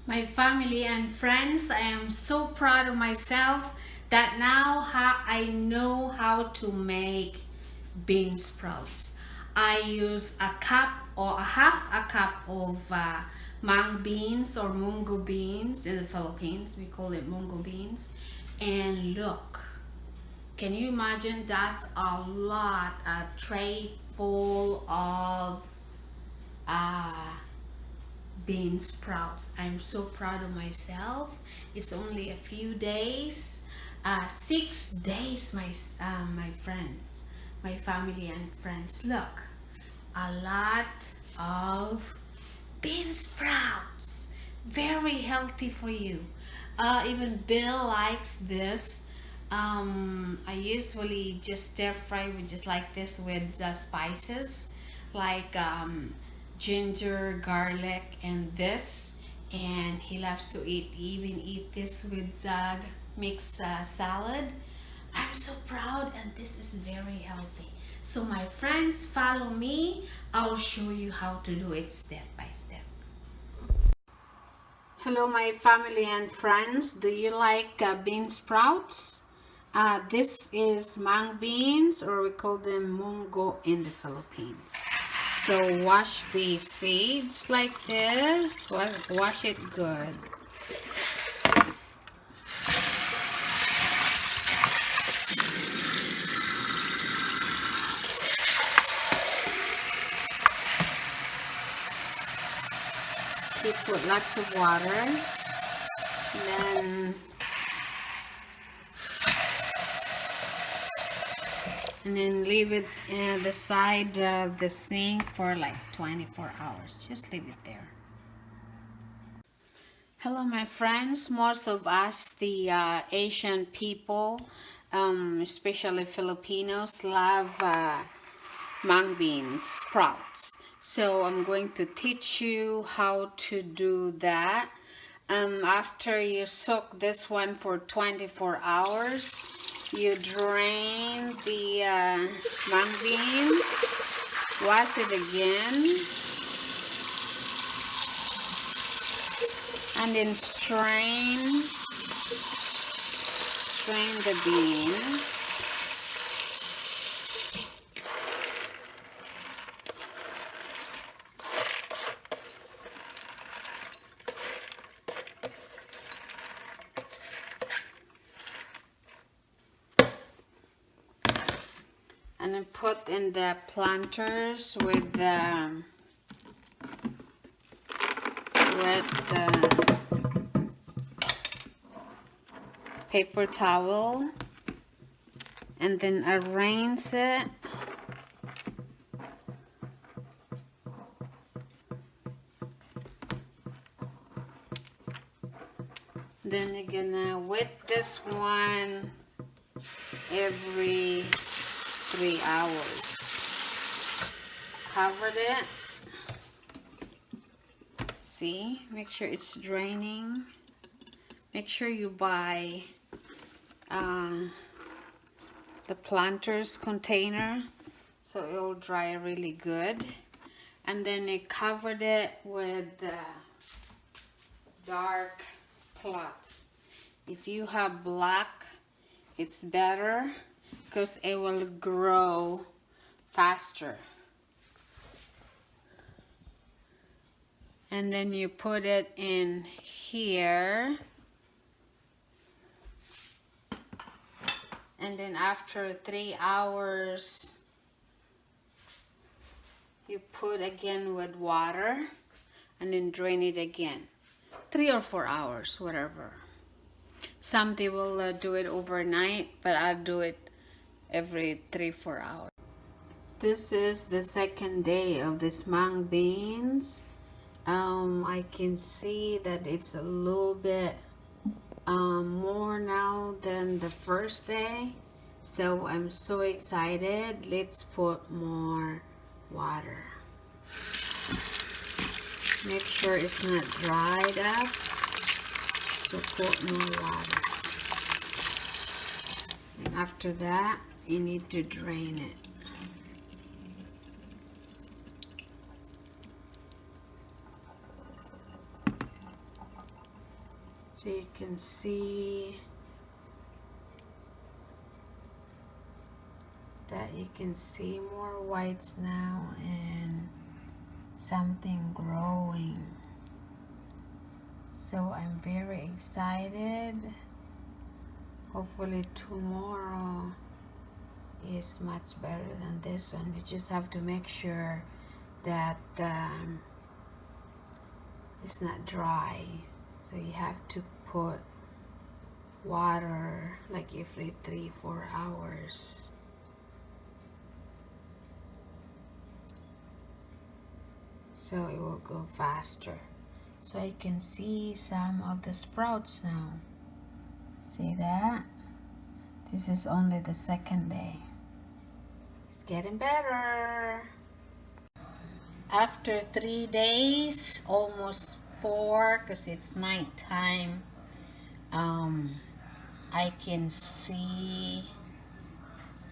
My family and friends, I am so proud of myself that now I know how to make bean sprouts. I use a cup or a half a cup of mung beans or mungo beans. In the Philippines we call it mungo beans. And look, can you imagine? That's a lot, a tray full of bean sprouts. I'm so proud of myself. It's only a few days, 6 days, my friends, my family and friends. Look, a lot of bean sprouts, very healthy for you. Even Bill likes this. I usually just stir fry with just like this with spices like ginger, garlic, and this. And he loves to even eat this with mixed salad. I'm so proud, and this is very healthy. So my friends, follow me. I'll show you how to do it step by step. Hello my family and friends. Do you like bean sprouts? This is mung beans, or we call them mungo in the Philippines. So wash the seeds like this. Wash it good. You put lots of water, and then leave it at the side of the sink for like 24 hours. Just leave it there. Hello my friends. Most of us, the Asian people, especially Filipinos, love mung beans sprouts. So I'm going to teach you how to do that. After you soak this one for 24 hours, you drain the mung beans, wash it again, and then strain the beans. And then put in the planters with the paper towel, and then arrange it. Then you're gonna wet this one every 3 hours. Covered it. See, make sure it's draining. Make sure you buy the planters container so it will dry really good. And then I covered it with the dark cloth. If you have black, it's better because it will grow faster. And then you put it in here, and then after 3 hours you put again with water and then drain it again. 3 or 4 hours, whatever. Some people will do it overnight, but I do it every 3-4 hours. This is the second day of this mung beans. I can see that it's a little bit more now than the first day, so I'm so excited. Let's put more water. Make sure it's not dried up, so put more water. And after that, you need to drain it. So you can see that you can see more whites now and something growing. So I'm very excited. Hopefully tomorrow is much better than this one. You just have to make sure that it's not dry. So you have to put water like every 3-4 hours. So it will go faster. So I can see some of the sprouts now. See that? This is only the second day. It's getting better. After 3 days, almost 4, because it's night time, I can see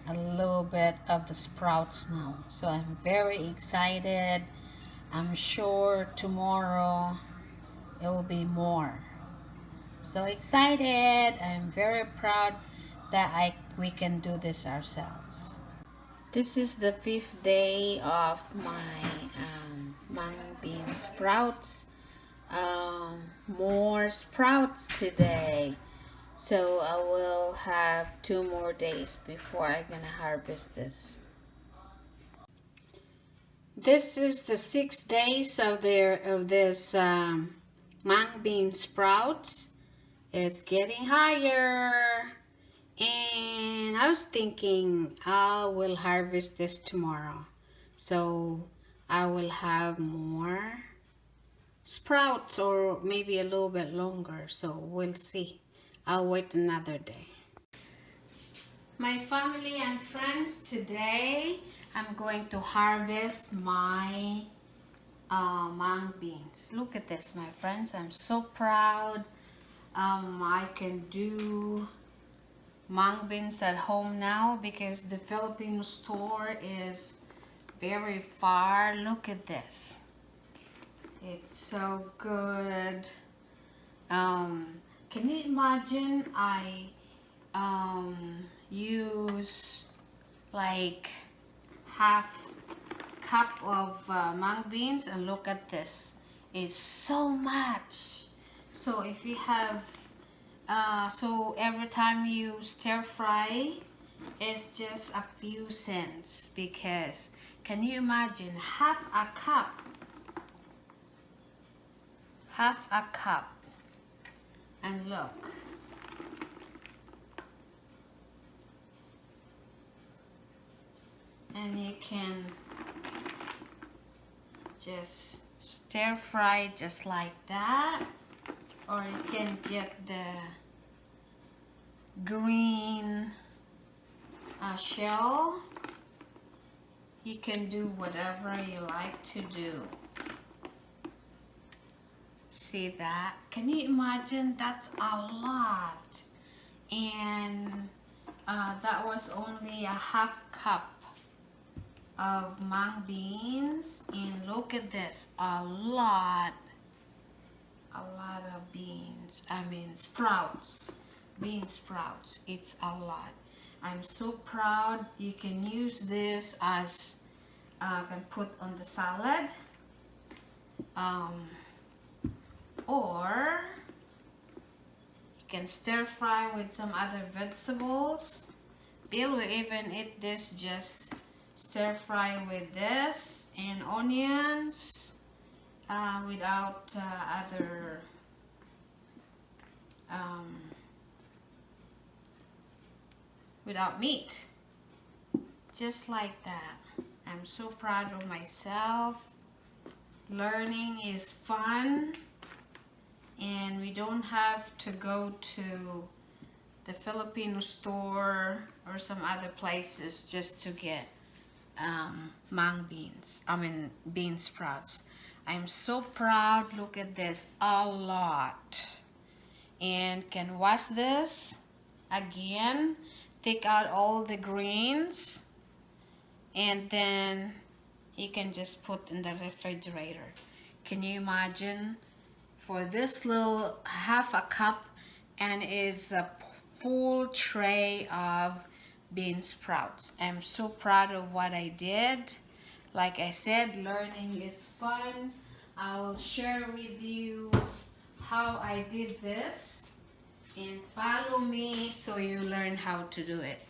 a little bit of the sprouts now. So I'm very excited. I'm sure tomorrow it will be more. So excited. I'm very proud that we can do this ourselves. This is the 5th day of my mung bean sprouts. More sprouts today. So I will have 2 more days before I'm gonna harvest this. This is the 6 days of this mung bean sprouts. It's getting higher, and I was thinking I will harvest this tomorrow, so I will have more sprouts, or maybe a little bit longer. So we'll see. I'll wait another day. My family and friends, today I'm going to harvest my mung beans. Look at this, my friends. I'm so proud. I can do mung beans at home now because the Filipino store is very far. Look at this. It's so good. Can you imagine I use like half cup of mung beans, and look at this. It's so much. So if you have so every time you stir fry, it's just a few cents, because can you imagine half a cup, and look, and you can just stir fry just like that, or you can get the green shell. You can do whatever you like to do. See that? Can you imagine? That's a lot. And that was only a half cup of mung beans, and look at this, a lot of beans. I mean sprouts, bean sprouts. It's a lot. I'm so proud. You can use this as can put on the salad, or you can stir fry with some other vegetables. Bill will even eat this just stir fry with this and onions, without other without meat, just like that. I'm so proud of myself. Learning is fun, and we don't have to go to the Filipino store or some other places just to get mung beans, bean sprouts. I'm so proud. Look at this, a lot. And can wash this again, take out all the greens, and then you can just put in the refrigerator. Can you imagine, for this little half a cup and it's a full tray of bean sprouts. I'm so proud of what I did. Like I said, learning is fun. I will share with you how I did this, and follow me so you learn how to do it.